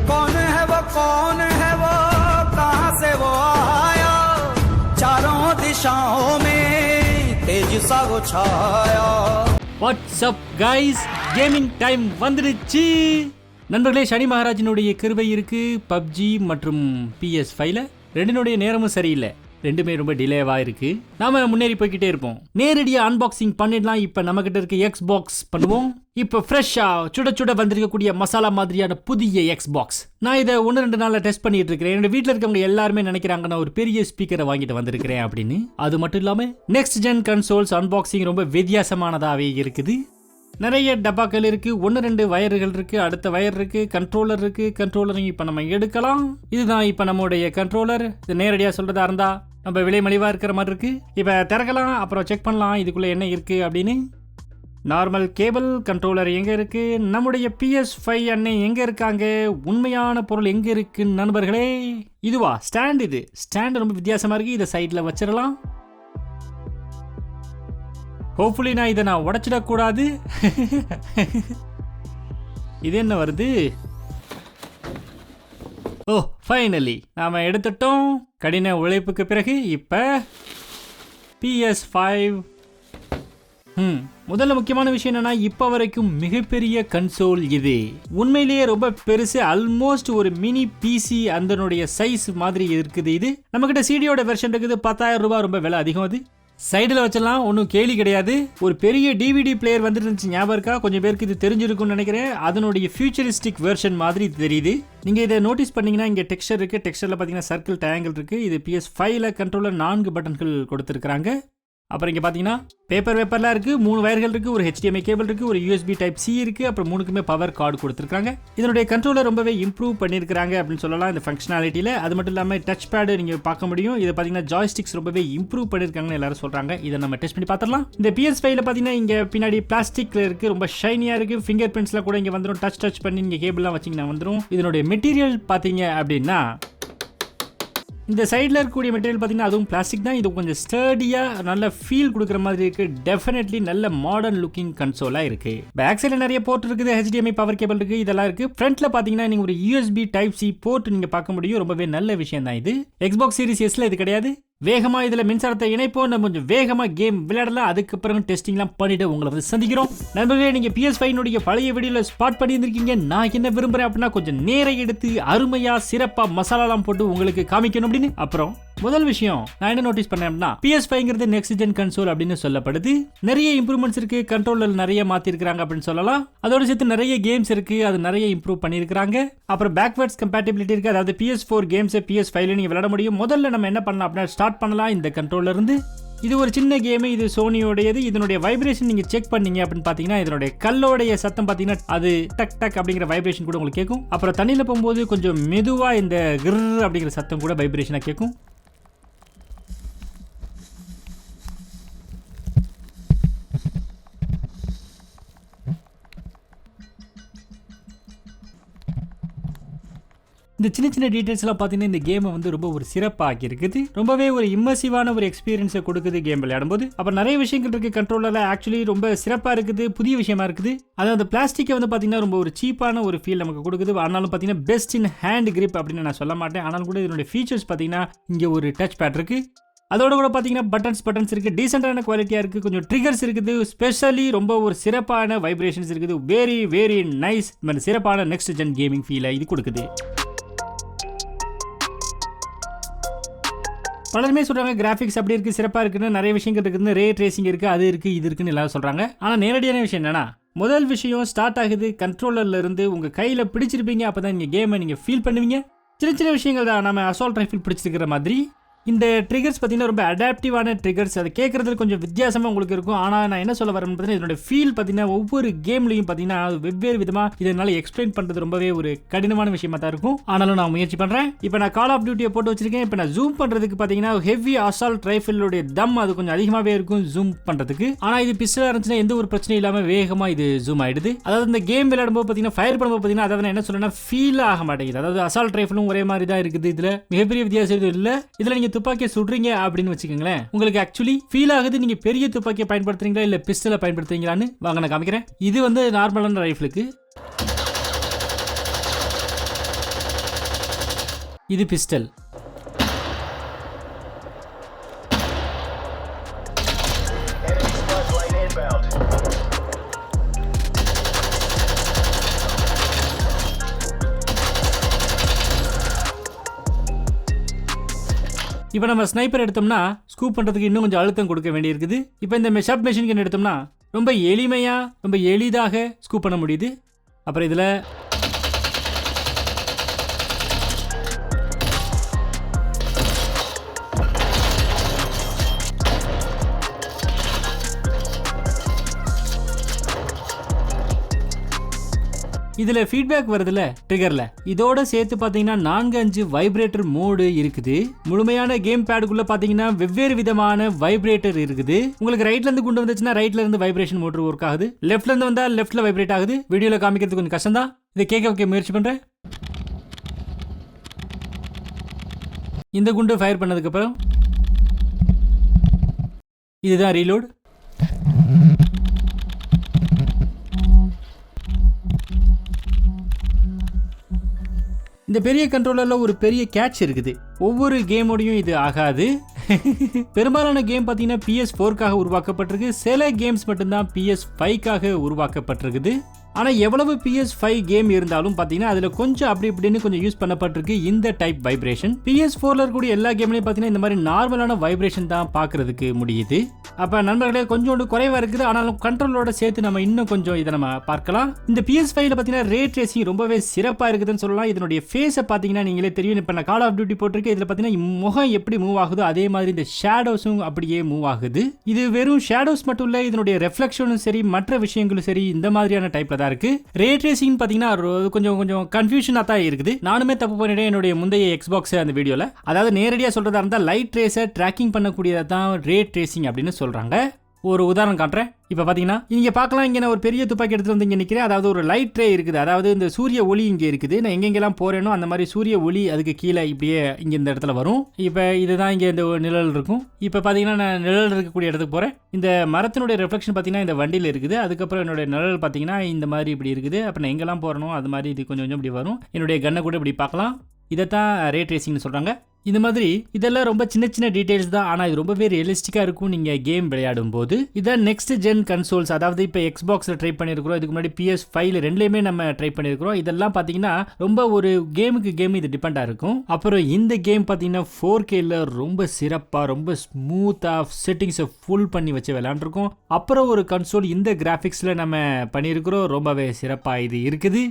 कौन है वो कहां से वो आया चारों दिशाओं में तेज सा वो छाया what's up guys, gaming time வந்துடுச்சு நண்பர்களே. சனி மகாராஜனுடைய கிருபை இருக்கு. பப்ஜி மற்றும் PS5ல ரெண்டினுடைய நேரமும் சரியில்லை, ரெண்டுமே ரொம்ப டிலேவா இருக்கு. நாம முன்னேறி போய்கிட்டே இருப்போம். நேரடியா அன்பாக்சிங் பண்ணிடலாம். இப்ப நம்ம கிட்ட இருக்க எக்ஸ்பாக்ஸ் பண்ணுவோம். இப்ப ஃப்ரெஷ்ஷா சுட சுட வந்திருக்கக்கூடிய மசாலா மாதிரியான புதிய எக்ஸ்பாக்ஸ். நான் இதை 1-2 நாள்ல டெஸ்ட் பண்ணிட்டு இருக்கிறேன். என்னோட வீட்டில் இருக்கவங்க எல்லாருமே நினைக்கிறாங்க நான் ஒரு பெரிய ஸ்பீக்கரை வாங்கிட்டு வந்திருக்கிறேன் அப்படின்னு. அது மட்டும் இல்லாம நெக்ஸ்ட் ஜென் கன்சோல்ஸ் அன்பாக்சிங் ரொம்ப வித்தியாசமானதாவே இருக்குது. நிறைய டப்பாக்கள் இருக்கு, 1-2 வயர்கள் இருக்கு, அடுத்த வயர் இருக்கு, கண்ட்ரோலர் இருக்கு. கண்ட்ரோலரையும் இப்ப நம்ம எடுக்கலாம். இதுதான் இப்ப நம்மளுடைய கண்ட்ரோலர். இது நேரடியா சொல்றதா இருந்தா நம்ம விலை மலிவா இருக்கிற மாதிரி இருக்கு. இப்ப திறக்கலாம், அப்புறம் செக் பண்ணலாம் இதுக்குள்ள என்ன இருக்கு அப்படின்னு. Normal cable. கண்ட்ரோலர் எங்க இருக்கு? நம்முடைய PS5 அண்ணன் எங்க இருக்காங்க? உண்மையான பொருள் எங்க இருக்கு நண்பர்களே? இதுவா ஸ்டாண்ட்? இது ஸ்டாண்ட் ரொம்ப வித்தியாசமா இருக்கு. இதை சைட்ல வச்சிடலாம். ஹோப்ஃபுல்லி இதை நான் உடைச்சிடக்கூடாது. இது என்ன வருது? ஓ, ஃபைனலி நாம எடுத்துட்டோம். கடின உழைப்புக்கு பிறகு இப்ப PS5. முதல்ல முக்கியமான விஷயம் என்னன்னா, இப்ப வரைக்கும் மிகப்பெரிய கன்சோல் இது. உண்மையிலேயே ரொம்ப பெருசு. ஆல்மோஸ்ட் ஒரு மினி பிசி அதனுடைய சைஸ் மாதிரி இருக்குது. இது நம்ம கிட்ட சிடியோட வெர்ஷன் இருக்குது. 10,000 ரூபாய், ரொம்ப விலை அதிகம். அது சைடில் வச்சலாம், ஒன்றும் கேலி கிடையாது. ஒரு பெரிய டிவிடி பிளேயர் வந்துட்டு இருந்துச்சு, ஞாபகம் இருக்கா? கொஞ்சம் பேருக்கு இது தெரிஞ்சிருக்கும்னு நினைக்கிறேன். அதனுடைய ஃபியூச்சரிஸ்டிக் வெர்ஷன் மாதிரி தெரியுது. நீங்கள் இதை நோட்டீஸ் பண்ணீங்கன்னா இங்கே டெக்ஸ்சர் இருக்குது. டெக்ஸ்சரில் பார்த்தீங்கன்னா சர்க்கிள், ட்ரையாங்கிள் இருக்குது. இது PS5ல கண்ட்ரோலர் 4 பட்டன்கள் கொடுத்துருக்காங்க. அப்புறம் இங்கே பார்த்தீங்கன்னா பேப்பர்லாம் இருக்குது, 3 வயர்கள் இருக்குது, ஒரு HDMI கேபிள் இருக்குது, ஒரு USB Type C இருக்குது, அப்புறம் 3க்குமே பவர் கார்டு கொடுத்துருக்காங்க. இதனுடைய கண்ட்ரோலர் ரொம்பவே இம்ப்ரூவ் பண்ணியிருக்காங்க அப்படின்னு சொல்லலாம் இந்த ஃபங்க்ஷனாலிட்டியில். அது மட்டும் இல்லாமல் டச் பேடு நீங்கள் பார்க்க முடியும். இதை பார்த்தீங்கன்னா ஜாய்ஸ்டிக்ஸ் ரொம்பவே இம்ப்ரூவ் பண்ணியிருக்காங்கன்னு எல்லாரும் சொல்கிறாங்க. இதை நம்ம டெஸ்ட் பண்ணி பார்த்துடலாம். இந்த PS5ல பார்த்தீங்கன்னா இங்கே பின்னாடி பிளாஸ்டிக்ல இருக்குது, ரொம்ப ஷைனியாக இருக்குது. ஃபிங்கர் பிரிண்ட்ஸ்லாம் கூட இங்கே வந்துடும். டச் பண்ணி நீங்கள் கேபிள்லாம் வச்சிங்கன்னா வந்துடும். இதனுடைய மெட்டீரியல் பார்த்தீங்க அப்படின்னா இந்த சைடில் இருக்கக்கூடிய மெட்டீரியல் பார்த்தீங்கன்னா அதுவும் பிளாஸ்டிக் தான். இது கொஞ்சம் ஸ்டர்டியாக நல்ல ஃபீல் கொடுக்குற மாதிரி இருக்குது. டெஃபினெட்லி நல்ல மாடர்ன் லுக்கிங் கன்சோலாக இருக்குது. பேக் சைடில் நிறைய போர்ட் இருக்குது, HDMI பவர் கேபிள் இருக்குது, இதெல்லாம் இருக்குது. ஃப்ரண்ட்டில் பார்த்தீங்கன்னா நீங்கள் ஒரு USB Type C போர்ட் நீங்கள் பார்க்க முடியும். ரொம்பவே நல்ல விஷயம் தான் இது. Xbox Series Sல இது கிடையாது. வேகமா இதுல மின்சாரத்தை இணைப்போம், நம்ம கொஞ்சம் வேகமா கேம் விளையாடலாம். அதுக்கப்புறம் டெஸ்டிங்லாம் பண்ணிட்டு உங்களை வந்து சந்திக்கிறோம். நண்பர்களே, நீங்க PS5 பழைய வீடியோல ஸ்பாட் பண்ணியிருந்திருக்கீங்க. நான் என்ன விரும்புறேன் அப்படின்னா, கொஞ்சம் நேரம் எடுத்து அருமையா சிறப்பா மசாலாலாம் போட்டு உங்களுக்கு காமிக்கணும் அப்படின்னு. அப்புறம் முதல் விஷயம் நான் என்ன நோட்டீஸ் பண்ணேன் அப்படின்னா, PS5 நெக்ஸ்ட் ஜென் கன்சோல் அப்படின்னு சொல்லப்படுது. நிறைய இம்ப்ரூவ்மெண்ட்ஸ் இருக்கு, கண்ட்ரோலர் நிறைய மாத்தி இருக்காங்க அப்படின்னு சொல்லலாம். அதோட சேர்த்து நிறைய கேம்ஸ் இருக்கு, அது நிறைய இம்ப்ரூவ் பண்ணிருக்காங்க. அப்புறம் பேக்வர்ட்ஸ் கம்பேட்டிபிலிட்டி இருக்கு, அதாவது PS4 கேம்ஸ் PS5ல நீங்க விளையாட முடியும். முதல்ல நம்ம என்ன பண்ணலாம் அப்படின்னா, ஸ்டார்ட் பண்ணலாம் இந்த கண்ட்ரோலர் இருந்து. இது ஒரு சின்ன கேம், இது சோனியோடையது. இதனுடைய வைப்ரேஷன் நீங்க செக் பண்ணீங்க அப்படின்னு பாத்தீங்கன்னா, இதனுடைய கல்லோடைய சத்தம் பாத்தீங்கன்னா அது டக் டக் அப்படிங்கிற வைப்ரேஷன் கூட உங்களுக்கு கேட்கும். அப்புறம் தண்ணியில போகும்போது கொஞ்சம் மெதுவா இந்த கிர் அப்படிங்கிற சத்தம் கூட வைப்ரேஷனா கேட்கும். இந்த சின்ன சின்ன டீடைல்ஸ்லாம் பார்த்தீங்கன்னா இந்த கேமை வந்து ரொம்ப ஒரு சிறப்பாக இருக்குது. ரொம்பவே ஒரு இம்மர்சிவான ஒரு எக்ஸ்பீரியன்ஸை கொடுக்குது கேம் விளையாடும்போது. அப்புறம் நிறைய விஷயங்கள் இருக்குது கண்ட்ரோலரில். ஆக்சுவலி ரொம்ப சிறப்பாக இருக்குது, புதிய விஷயமா இருக்குது. அதாவது அந்த பிளாஸ்டிக்கை வந்து பார்த்தீங்கன்னா ரொம்ப ஒரு சீப்பான ஒரு ஃபீல் நமக்கு கொடுக்குது. ஆனாலும் பார்த்தீங்கன்னா பெஸ்ட் இன் ஹேண்ட் கிரிப் அப்படின்னு நான் சொல்ல மாட்டேன். ஆனாலும் கூட இதனுடைய ஃபீச்சர்ஸ் பார்த்தீங்கன்னா இங்கே ஒரு டச் பேட் இருக்குது. அதோட கூட பார்த்தீங்கன்னா பட்டன்ஸ் இருக்குது, டீசென்டான குவாலிட்டியாக இருக்குது, கொஞ்சம் ட்ரிகர்ஸ் இருக்குது, ஸ்பெஷலி ரொம்ப ஒரு சிறப்பான வைப்ரேஷன்ஸ் இருக்குது. வெரி வெரி நைஸ், சிறப்பான நெக்ஸ்ட் ஜென் கேமிங் ஃபீலை இது கொடுக்குது. பலருமே சொல்றாங்க கிராஃபிக்ஸ் அப்படி இருக்கு, சிறப்பா இருக்குன்னு, நிறைய விஷயங்கள் இருக்குன்னு, ரே ட்ரேசிங் இருக்கு, அது இருக்கு, இது இருக்குன்னு எல்லாரும் சொல்றாங்க. ஆனா நேரடியான விஷயம் என்னன்னா, முதல் விஷயம் ஸ்டார்ட் ஆகுது கண்ட்ரோலர்ல இருந்து. உங்க கையில பிடிச்சிருப்பீங்க, அப்பதான் நீங்க கேமை நீங்க ஃபீல் பண்ணுவீங்க. சின்ன சின்ன விஷயங்கள் தான். நம்ம அசால்ட் ரைஃபிள் பிடிச்சிருக்கிற மாதிரி இந்த ட்ரிகர்ஸ் பார்த்தீங்கன்னா ரொம்ப அடாப்டிவான ட்ரிகர்ஸ். அது கேட்கறதுல கொஞ்சம் வித்தியாசமாக உங்களுக்கு இருக்கும். ஆனால் நான் என்ன சொல்ல வரேன்னு பார்த்தீங்கன்னா, இதோட ஃபீல் பார்த்தீங்கன்னா ஒவ்வொரு கேம்லையும் பார்த்தீங்கன்னா அது வெவ்வேறு விதமாக இதனால எக்ஸ்பிளைன் பண்ணுறது ரொம்பவே ஒரு கடினமான விஷயமா தான் இருக்கும். ஆனாலும் நான் முயற்சி பண்ணுறேன். இப்போ நான் கால் ஆஃப் டியூட்டியை போட்டு வச்சிருக்கேன். இப்போ நான் ஜூம் பண்ணுறதுக்கு பார்த்தீங்கன்னா ஹெவி அசால்ட் ரைஃபிளோடைய தம் அது கொஞ்சம் அதிகமாகவே இருக்கும் ஜூம் பண்ணுறதுக்கு. ஆனால் இது பிஸ்டலாக இருந்துச்சுன்னா எந்த ஒரு பிரச்சனையும் இல்லாமல் வேகமாக இது ஜூம் ஆகிடுது. அதாவது இந்த கேம் விளையாடும்போது பார்த்தீங்கன்னா, ஃபயர் பண்ணும்போது பார்த்தீங்கன்னா, அதாவது என்ன சொல்லணும்னா ஃபீல் ஆக மாட்டேங்குது. அதாவது அசால்ட் ரைஃபிளும் ஒரே மாதிரி தான் இருக்குது. இதில் மிகப்பெரிய வித்தியாசம் எதுவும் இல்லை. இதில் நீங்கள் துப்பாக்கியை சுடுறீங்க அப்படின்னு வச்சுக்கோங்களேன், உங்களுக்கு ஆக்சுவலி ஃபீல் ஆகுது நீங்க பெரிய துப்பாக்கியை பயன்படுத்துறீங்களா இல்ல பிஸ்டலை பயன்படுத்துறீங்களான்னு. வாங்க நான் காமிக்கிறேன். இது வந்து நார்மலான ரைஃபிளுக்கு. இது பிஸ்டல். இப்போ நம்ம ஸ்னைப்பர் எடுத்தோம்னா ஸ்கூப் பண்ணுறதுக்கு இன்னும் கொஞ்சம் அழுத்தம் கொடுக்க வேண்டியிருக்குது. இப்போ இந்த சப் மெஷின் கன் எடுத்தோம்னா ரொம்ப எளிமையாக ரொம்ப எளிதாக ஸ்கூப் பண்ண முடியுது. அப்புறம் இதில் இதில் ஃபீட்பேக் வருதுல ட்ரிகரில், இதோட சேர்த்து பார்த்தீங்கன்னா 4-5 வைப்ரேட்டர் மோடு இருக்குது. முழுமையான கேம் பேடுக்குள்ளே பார்த்தீங்கன்னா வெவ்வேறு விதமான வைப்ரேட்டர் இருக்குது. உங்களுக்கு ரைட்லேருந்து கொண்டு வந்துச்சுன்னா ரைட்லேருந்து வைப்ரேஷன் மோட்டர் ஒர்க் ஆகுது, லெஃப்ட்லேருந்து வந்தால் லெஃப்ட்டில் வைப்ரேட் ஆகுது. வீடியோவில் காமிக்கிறது கொஞ்சம் கஷ்டம் தான், இதை கேட்க முயற்சி பண்ணுறேன். இந்த குண்டு ஃபயர் பண்ணதுக்கப்புறம் இதுதான் ரீலோட். இந்த பெரிய கண்ட்ரோலரில் ஒரு பெரிய கேட்ச் இருக்குது. ஒவ்வொரு கேமோடையும் இது ஆகாது. பெரும்பாலான கேம் பார்த்தீங்கன்னா PS4க்காக உருவாக்கப்பட்டிருக்கு. சில கேம்ஸ் மட்டும்தான் PS5க்காக உருவாக்கப்பட்டிருக்குது. ஆனால் எவ்வளவு PS5 கேம் இருந்தாலும் பார்த்தீங்கன்னா அதில் கொஞ்சம் அப்படி இப்படின்னு கொஞ்சம் யூஸ் பண்ணப்பட்டிருக்கு இந்த டைப் வைப்ரேஷன். PS4ல இருக்கக்கூடிய எல்லா கேம்லையும் பார்த்தீங்கன்னா இந்த மாதிரி நார்மலான வைப்ரேஷன் தான் பார்க்கறதுக்கு முடியுது. அப்போ நண்பர்களே கொஞ்சோண்டு குறைவாக இருக்குது, ஆனாலும் கண்ட்ரோலோட சேர்த்து நம்ம இன்னும் கொஞ்சம் இதை நம்ம பார்க்கலாம். இந்த PS5ல பார்த்தீங்கன்னா ரே ட்ரேசிங் ரொம்பவே சிறப்பாக இருக்குதுன்னு சொல்லலாம். இதனுடைய ஃபேஸை பார்த்தீங்கன்னா நீங்களே தெரியும். இப்போ நான் கால் ஆஃப் டியூட்டி போட்டிருக்கேன். இதில் பார்த்தீங்கன்னா முகம் எப்படி மூவ் ஆகுதோ அதே மாதிரி இந்த ஷேடோஸும் அப்படியே மூவ் ஆகுது. இது வெறும் ஷேடோஸ் மட்டும் இல்லை, இதனுடைய ரெஃப்ளெக்ஷனும் சரி மற்ற விஷயங்களும் சரி இந்த மாதிரியான டைப்ல தான் இருக்கு. ரே ட்ரேசிங் பாத்தீங்கன்னா கொஞ்சம் கன்ஃபியூஷனா தான் இருக்குது. நானுமே தப்பு பண்ணிட்டேன் என்னுடைய முந்தைய எக்ஸ்பாக்ஸ் அந்த வீடியோல. அதாவது நேரடியா சொல்றதா இருந்தா லைட் ரேஸை ட்ராக்கிங் பண்ணக்கூடியதா தான் ரே ட்ரேசிங் அப்படின்னு சொல்றாங்க. ஒரு உதாரணம் காட்டுறேன். இப்போ பார்த்தீங்கன்னா இங்கே பார்க்கலாம், இங்கே நான் ஒரு பெரிய துப்பாக்கி எடுத்துகிட்டு வந்து இங்கே நிற்கிறேன். அதாவது ஒரு லைட் ட்ரே இருக்குது, அதாவது இந்த சூரிய ஒளி இங்கே இருக்குது. நான் எங்கெங்கெல்லாம் போகிறேனோ அந்த மாதிரி சூரிய ஒளி அதுக்கு கீழே இப்படியே இங்கே இந்த இடத்துல வரும். இப்போ இதுதான் இங்கே இந்த நிழல் இருக்கும். இப்போ பார்த்தீங்கன்னா நான் நிழல் இருக்கக்கூடிய இடத்துக்கு போகிறேன். இந்த மரத்தினுடைய ரெஃப்ளெக்ஷன் பார்த்தீங்கன்னா இந்த வண்டியில் இருக்குது. அதுக்கப்புறம் என்னுடைய நிழல் பார்த்தீங்கன்னா இந்த மாதிரி இப்படி இருக்குது. அப்போ நான் எங்கெல்லாம் போகிறனோ அது மாதிரி இது கொஞ்சம் இப்படி வரும். என்னுடைய கண்ணை கூட இப்படி பார்க்கலாம். இதைத்தான் ரே ட்ரேசிங்னு சொல்கிறாங்க. இந்த மாதிரி இதெல்லாம் ரொம்ப சின்ன சின்ன டீடைல்ஸ் தான், ஆனால் இது ரொம்பவே ரியலிஸ்டிக்காக இருக்கும் நீங்கள் கேம் விளையாடும் போது. இதான் நெக்ஸ்ட் ஜென் கன்சோல்ஸ், அதாவது இப்போ எக்ஸ்பாக்ஸில் ட்ரை பண்ணியிருக்கிறோம், இதுக்கு முன்னாடி PS5 ரெண்டுலேயுமே நம்ம ட்ரை பண்ணியிருக்கிறோம். இதெல்லாம் பார்த்தீங்கன்னா ரொம்ப ஒரு கேம் இது டிபெண்டாக இருக்கும். அப்புறம் இந்த கேம் பார்த்தீங்கன்னா 4Kல ரொம்ப சிறப்பாக ரொம்ப ஸ்மூத்தாக செட்டிங்ஸை ஃபுல் பண்ணி வச்சு விளையாண்டுருக்கோம். அப்புறம் ஒரு கன்சோல் இந்த கிராஃபிக்ஸில் நம்ம பண்ணியிருக்கிறோம், ரொம்பவே சிறப்பாக இது இருக்குது.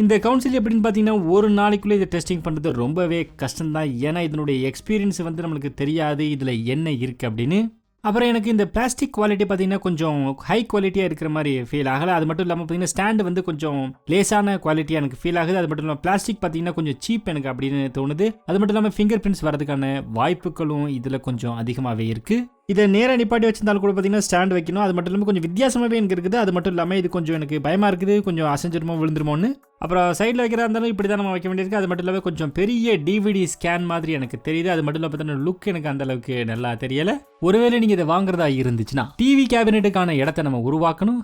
இந்த கவுன்சில் எப்படின்னு பார்த்தீங்கன்னா ஒரு நாளைக்குள்ளே இதை டெஸ்டிங் பண்ணுறது ரொம்பவே கஷ்டம்தான். ஏன்னா இதனுடைய எக்ஸ்பீரியன்ஸ் வந்து நம்மளுக்கு தெரியாது இதில் என்ன இருக்குது அப்படின்னு. அப்புறம் எனக்கு இந்த பிளாஸ்டிக் குவாலிட்டி பார்த்தீங்கன்னா கொஞ்சம் ஹை குவாலிட்டியாக இருக்கிற மாதிரி ஃபீல் ஆகலை. அது மட்டும் இல்லாமல் பார்த்தீங்கன்னா ஸ்டாண்டு வந்து கொஞ்சம் லேசான குவாலிட்டியாக எனக்கு ஃபீல் ஆகுது. அது மட்டும் இல்லாமல் பிளாஸ்டிக் பார்த்தீங்கன்னா கொஞ்சம் சீப் எனக்கு அப்படின்னு தோணுது. அது மட்டும் இல்லாமல் ஃபிங்கர் பிரிண்ட்ஸ் வரதுக்கான வாய்ப்புகளும் இதில் கொஞ்சம் அதிகமாகவே இருக்குது. இதை நேராக நிப்பாட்டி வச்சிருந்தாலும் கூட பார்த்தீங்கன்னா ஸ்டாண்ட் வைக்கணும். அது மட்டும் இல்லாமல் கொஞ்சம் வித்தியாசமாகவே எனக்கு இருக்குது. அது மட்டும் இல்லாமல் இது கொஞ்சம் எனக்கு பயமாக இருக்குது, கொஞ்சம் அசைஞ்சிருமோ விழுந்துருமோன்னு. அப்புறம் சைடில் வைக்கிறதா இருந்தாலும் இப்படி தான் நம்ம வைக்க வேண்டியிருக்கு. அது மட்டும் இல்லாமல் கொஞ்சம் பெரிய டிவிடி ஸ்கேன் மாதிரி எனக்கு தெரியுது. அது மட்டும் இல்லாமல் பார்த்தீங்கன்னா லுக் எனக்கு அந்த அளவுக்கு நல்லா தெரியலை. ஒருவேளை நீங்கள் இதை வாங்குறதா இருந்துச்சுன்னா டிவி கேபினெட்டுக்கான இடத்தை நம்ம உருவாக்கணும்.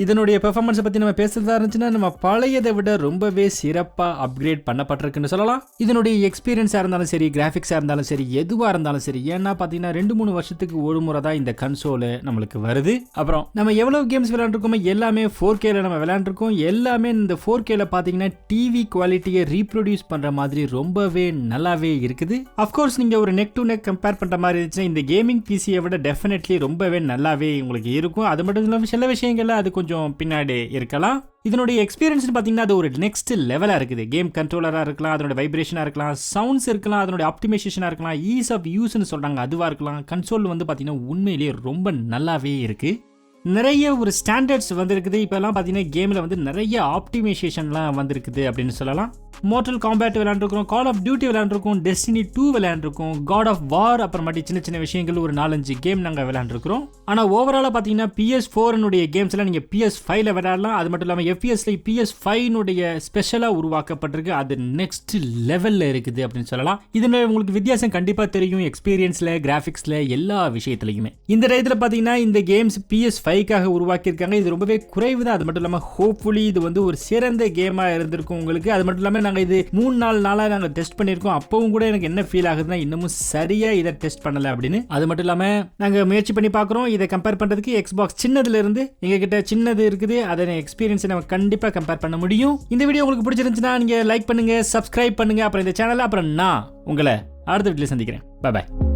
இதனுடைய பெர்ஃபார்மன்ஸை பற்றி நம்ம பேசுறதா இருந்துச்சுன்னா நம்ம பழையதை விட ரொம்பவே சிறப்பாக அப்கிரேட் பண்ணப்பட்டிருக்குன்னு சொல்லலாம். இதனுடைய எக்ஸ்பீரியன்ஸாக இருந்தாலும் சரி, கிராஃபிக்ஸாக இருந்தாலும் சரி, எதுவாக இருந்தாலும் சரி. ஏன்னா பார்த்தீங்கன்னா 2-3 வருஷத்துக்கு ஒரு முறை தான் இந்த கன்சோல் நம்மளுக்கு வருது. அப்புறம் நம்ம எவ்வளவு கேம்ஸ் விளையாண்டுருக்கோமோ எல்லாமே 4Kல நம்ம விளையாண்டுருக்கோம். எல்லாமே இந்த 4Kல பார்த்தீங்கன்னா டிவி குவாலிட்டியை ரீப்ரொடியூஸ் பண்ற மாதிரி ரொம்பவே நல்லாவே இருக்குது. அஃப்கோர்ஸ் நீங்க ஒரு நெக் டு நெக் கம்பேர் பண்ற மாதிரி இருந்துச்சுன்னா இந்த கேமிங் பிசியை விட டெஃபினெட்லி ரொம்பவே நல்லாவே உங்களுக்கு இருக்கும். அது மட்டும் இல்லாமல் சில விஷயங்கள்ல அது கொஞ்சம் பின்னாடி இருக்கலாம். இதனுடைய எக்ஸ்பீரியன்ஸ் பார்த்தீங்கன்னா அது ஒரு நெக்ஸ்ட் லெவலாக இருக்குது. கேம் கண்ட்ரோலராக இருக்கலாம், அதனோட வைப்ரேஷனாக இருக்கலாம், சவுண்ட்ஸ் இருக்கலாம், அதனோட ஆப்டிமைசேஷனாக இருக்கலாம், ஈஸ் ஆஃப் யூஸ்ன்னு சொல்கிறாங்க அதுவாக இருக்கலாம். கன்சோல் வந்து பார்த்தீங்கன்னா உண்மையிலேயே ரொம்ப நல்லாவே இருக்குது. நிறைய ஒரு ஸ்டாண்டர்ட்ஸ் வந்திருக்குது. இப்போலாம் பார்த்தீங்கன்னா கேமில் வந்து நிறைய ஆப்டிமைசேஷன்லாம் வந்திருக்குது அப்படின்னு சொல்லலாம். மோர்டல் காம்பேட் விளையாண்டுருக்கோம், கால் ஆஃப் டியூட்டி விளையாண்டுருக்கோம், டெஸ்டினி 2 விளையாண்டுருக்கோம், காட் ஆஃப் வார், அப்புறமாட்டி சின்ன சின்ன விஷயங்கள் ஒரு 4-5 கேம் நாங்கள் விளையாண்டுருக்கிறோம். ஆனால் ஓவராலாக பார்த்தீங்கன்னா PS4 கேம்ஸ்லாம் நீங்கள் PS5ல விளையாடலாம். அது மட்டும் இல்லாமல் FPSல PS5 ஸ்பெஷலாக உருவாக்கப்பட்டிருக்கு. அது நெக்ஸ்ட் லெவலில் இருக்குது அப்படின்னு சொல்லலாம். இதில் உங்களுக்கு வித்தியாசம் கண்டிப்பாக தெரியும், எக்ஸ்பீரியன்ஸில், கிராஃபிக்ஸில், எல்லா விஷயத்துலையுமே. இந்த டயத்தில் பார்த்தீங்கன்னா இந்த கேம்ஸ் PS5க்காக உருவாக்கியிருக்காங்க. இது ரொம்பவே குறைவு தான். அது மட்டும் இல்லாமல் ஹோப்ஃபுல்லி இது வந்து ஒரு சிறந்த கேமாக இருந்திருக்கும் உங்களுக்கு. அது மட்டும் இல்லாமல் நாங்கள் இது 3-4 நாளாக நாங்கள் டெஸ்ட் பண்ணியிருக்கோம். அப்பவும் கூட எனக்கு என்ன ஃபீல் ஆகுதுன்னா இன்னமும் சரியாக இதை டெஸ்ட் பண்ணலை அப்படின்னு. அது மட்டும் இல்லாமல் நாங்கள் முயற்சி பண்ணி பார்க்குறோம். இதை கம்பேர் பண்ணுறதுக்கு எக்ஸ்பாக்ஸ் சின்னதுலேருந்து எங்ககிட்ட சின்னது இருக்குது, அதை எக்ஸ்பீரியன்ஸை நம்ம கண்டிப்பாக கம்பேர் பண்ண முடியும். இந்த வீடியோ உங்களுக்கு பிடிச்சிருந்துச்சுன்னா நீங்கள் லைக் பண்ணுங்கள், சப்ஸ்கிரைப் பண்ணுங்கள், அப்புறம் இந்த சேனலை, அப்புறம் நான் உங்களை அடுத்த வீட்டில் சந்திக்கிறேன். பாய்.